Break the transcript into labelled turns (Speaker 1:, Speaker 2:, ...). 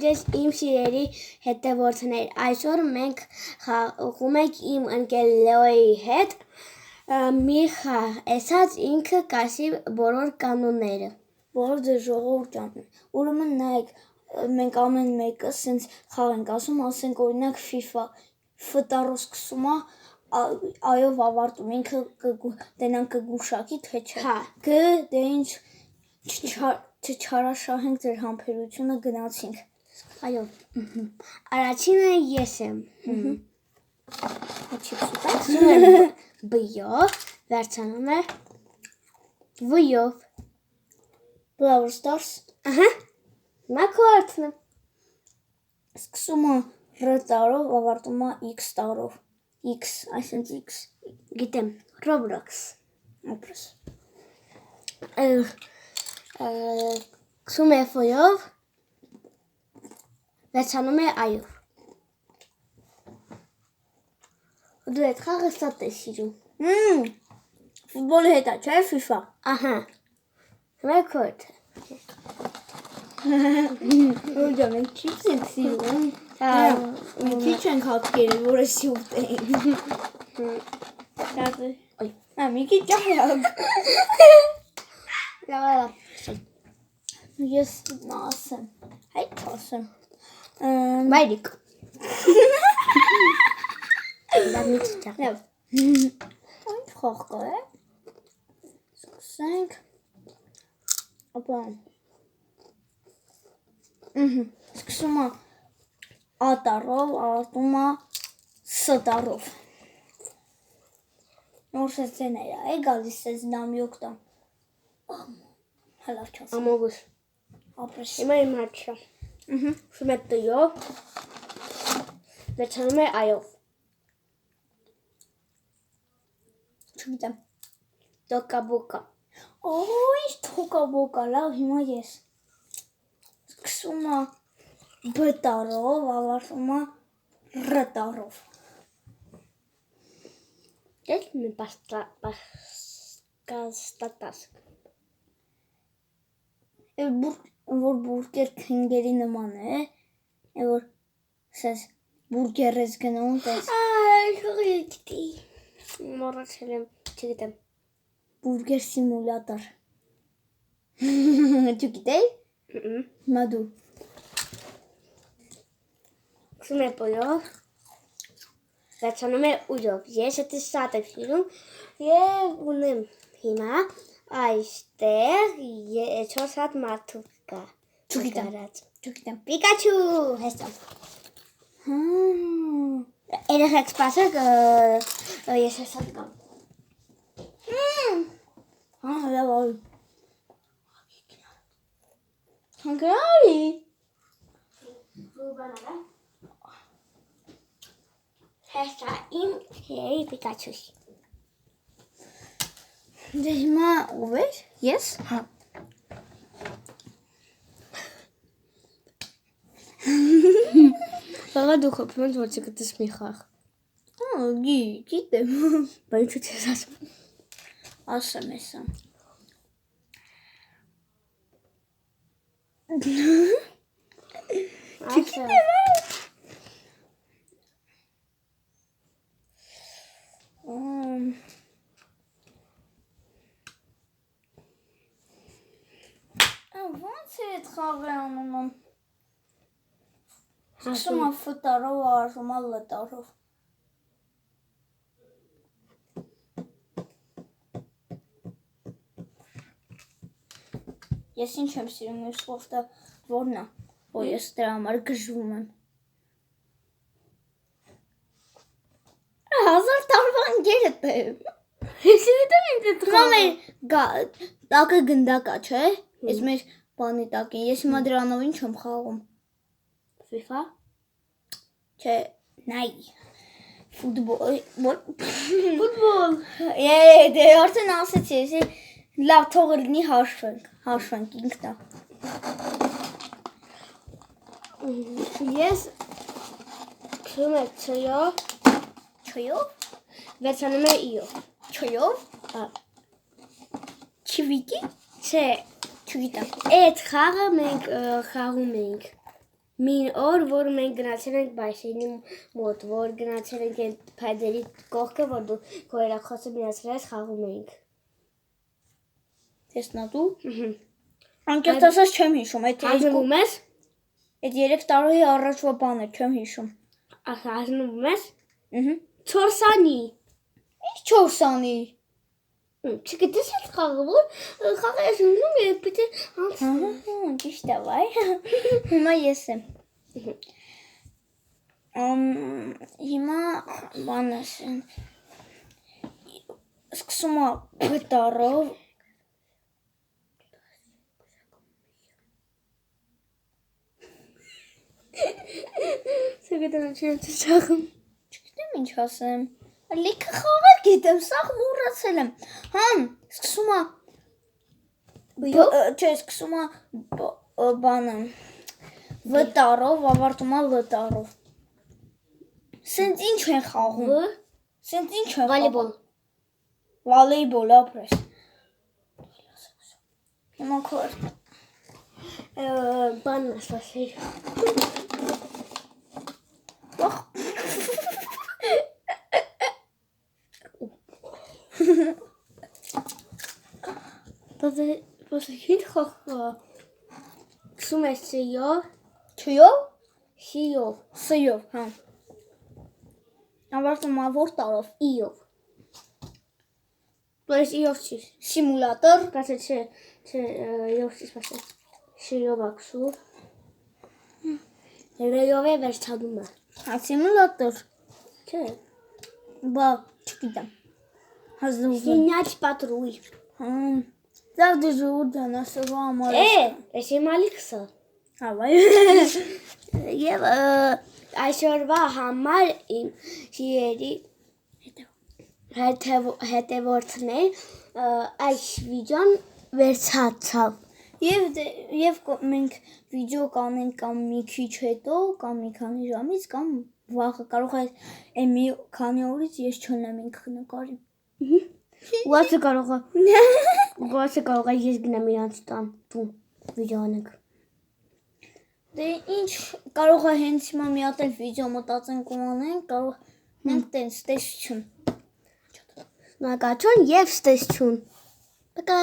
Speaker 1: Ես իմ սիրելի հետևորդներ, այսօր մենք խաղում ենք իմ ընկեր Լեոյի հետ մի խաղ, ասած ինքը կասի բոլոր կանոնները։
Speaker 2: Բոլոր ձեր ժողովուրդ ջան։ Ուրեմն նայեք, մենք ամեն մեկը սենց խաղ ենք ասում, ասենք օրինակ FIFA ֆտարով սկսում է, այով ավարտում, ինքը դենան կգուշակի, թե չէ։
Speaker 1: Հա։
Speaker 2: Դե ինչ չչարաշահենք ձեր համբերությունը գնացինք։
Speaker 1: Այո։ Առաջինը ես եմ։ B-ով, վերջանում է V-ով։
Speaker 2: Brawl Stars։
Speaker 1: Ահա։ Մակարդն է։
Speaker 2: Սկսում է R տառով, ավարտում է X տառով։ X, այսինքն X։
Speaker 1: Գիտեմ, Roblox։
Speaker 2: Ապրես։
Speaker 1: Սկսում է F-ով, վերջանում է I-ով։ Դու այդ խաղը շատ ես սիրում։
Speaker 2: Ֆուտբոլի հետ է, չէ՞ FIFA։
Speaker 1: Ահա։ Մակարդ։
Speaker 2: Որջա, մենք չիպս ենք սիրում։ Մենք քիչ ենք հատկերել, որը սյուտ ենք։
Speaker 1: Ոյ։
Speaker 2: Մի քիչ ճարակ։
Speaker 1: Լավ։
Speaker 2: Ես ասեմ։ Հայտ ասեմ։
Speaker 1: Մայրիկ։ Դա մի քիչ։
Speaker 2: Լավ։ Ինչ խաղ կա է։ Սկսենք։ Ապա։ Սկսում է A տառով, ավարտում է S տառով։ Նոր սեցեներ է, գալիս ես նամյոկ տամ։ Հալավ չասեմ։
Speaker 1: Ամոգուս։
Speaker 2: Ապրես։
Speaker 1: Հիմա իմ հաճա։ Շում է T-ով, վերջանում է I-ով։
Speaker 2: Չգիտեմ։
Speaker 1: Տոկաբոկա։
Speaker 2: Ինչ թոկաբոկա, լավ, հիմա ես։ Սկսում է B տառով, ավարտում է R տառով։
Speaker 1: Դες մի պաստատաս։
Speaker 2: Որ բուրգեր քինգերի նման է, որ սես բուրգեր ես գնում, տես
Speaker 1: Խղիգտի։ Մորացել եմ, չգիտեմ։
Speaker 2: բուրգեր սիմուլատոր։ Չգիտեի։ Հիմա դու։
Speaker 1: Սկսում է P-ով, վերջանում է U-ով։ Ես էդի շատ եմ սիրում և ունեմ հիմա այստեղ 4 հատ մարդու կա։
Speaker 2: Չգիտեմ։
Speaker 1: Պիկաչու, հեստամ։ Երեխեք սպասեք, ես հեսատ կամ։
Speaker 2: Լավ արի։ Հանգարի։
Speaker 1: Հեսա իմ հերի Պիկաչուս։
Speaker 2: Դե հիմա ով էր, ես։
Speaker 1: Հա։ Խաղա դու խոպում ես, որ չգտես մի խաղ։
Speaker 2: Գիտեմ։
Speaker 1: Բա ինչու չես ասում։
Speaker 2: Ասեմ եսա։
Speaker 1: Չգիտեմ։
Speaker 2: Ոնց է այդ խաղը անում։ Սկսում է F տառով, ավարտում է L տառով։ Ես ինչ եմ սիրում, ես սպորտը որն է, որ ես դրա համար գժվում եմ։ 1000 տարվա ընկերդ է։
Speaker 1: Ես գիտեմ ինձ այդ խաղը։
Speaker 2: Տակը գնդակա, չէ։ Ես մեր բանի տակ են։ Ես հիմա դրանով ինչ եմ խաղում։
Speaker 1: FIFA։
Speaker 2: Չէ, նայ։ Ֆուտբոլ։
Speaker 1: Ֆուտբոլ։
Speaker 2: Դե արդեն ասեցի, լավ թող լինի հաշվենք ինքնա։
Speaker 1: Ես քրում եմ չյով,
Speaker 2: Չյով,
Speaker 1: վերջանում է I-ով։
Speaker 2: չյով,
Speaker 1: Հա։
Speaker 2: չվիկի,
Speaker 1: Չէ,
Speaker 2: չգիտեմ։
Speaker 1: այդ խաղը մենք խաղում ենք։ Մին օր, որ մենք գնացել ենք Բայշենի մոտ, որ գնացել ենք այդ փայտերի կողքը, որ դու քո երախոսը միացրել ես, խաղում էինք։
Speaker 2: Տեսնա դու։ Անկեղծ ասած չեմ հիշում,
Speaker 1: Հանձնվում ես։
Speaker 2: այդ 3 տարի առաջվա բանը չեմ հիշում։
Speaker 1: Հանձնվում ես։ 4-անի։
Speaker 2: Ինչ 4-անի։
Speaker 1: Չգիտես այդ խաղը, որ խաղը ես ուզում եմ, պիտի
Speaker 2: Ահա, ճիշտ է, վայ։ Հիմա ես եմ։ Հիմա բան ասեմ։ Սկսում է գտարով։
Speaker 1: Սա չեմ ծաղում։
Speaker 2: Չգիտեմ ինչ ասեմ։ Լիքը խաղալ գիտեմ, սաղ մոռացել եմ։ Հա, սկսում է չէ, սկսում է բանը վտարով, ավարտում է լտարով։ Սենց ինչ են խաղում։ Սենց ինչ են
Speaker 1: Վոլեյբոլ։
Speaker 2: Վոլեյբոլ ապրես։ Հիմա քո
Speaker 1: բանն ասացի։ Բայց ինչ խաղա։ Քսում ես սիով։
Speaker 2: Չյով։
Speaker 1: Սիով։
Speaker 2: Սյով, հա։ Ավարտում է որ տարով։
Speaker 1: Իով։ Բայց իով չի։
Speaker 2: Սիմուլատոր։
Speaker 1: Կասե չէ, իով չի սպասել։ Շիով ակսու։ Ռեյով է վերջանում է։
Speaker 2: Հա, սիմուլատոր։
Speaker 1: Չէ։
Speaker 2: Բա, չգիտեմ։ Հազնուվ։
Speaker 1: Սինյաչ պատրույ։
Speaker 2: Հա։ Դա դժուր դանասվա համար։
Speaker 1: Ես իմալիքսը։
Speaker 2: Հա, վայ։
Speaker 1: Եվ այսօրվա համար իմ հյուրերի հետևորդներ այս վիդեոն վերջացավ։
Speaker 2: Եվ մենք վիդեո կանենք կամ մի քիչ հետո, կամ մի քանի ժամից, կամ վաղը կարող է այն մի քանի օրից ես չունեմ ինքը նկարի։
Speaker 1: Ուղղակի կարող է ես գնամ իրանց տան դու վիդեո անենք։
Speaker 2: Դե ինչ կարող է հենց հիմա մի հատ էլ վիդեո մտածենք ու անենք, կարող ենք տենց տեսչուն։
Speaker 1: Նագաչուն եւ ստեսչուն։ Пока.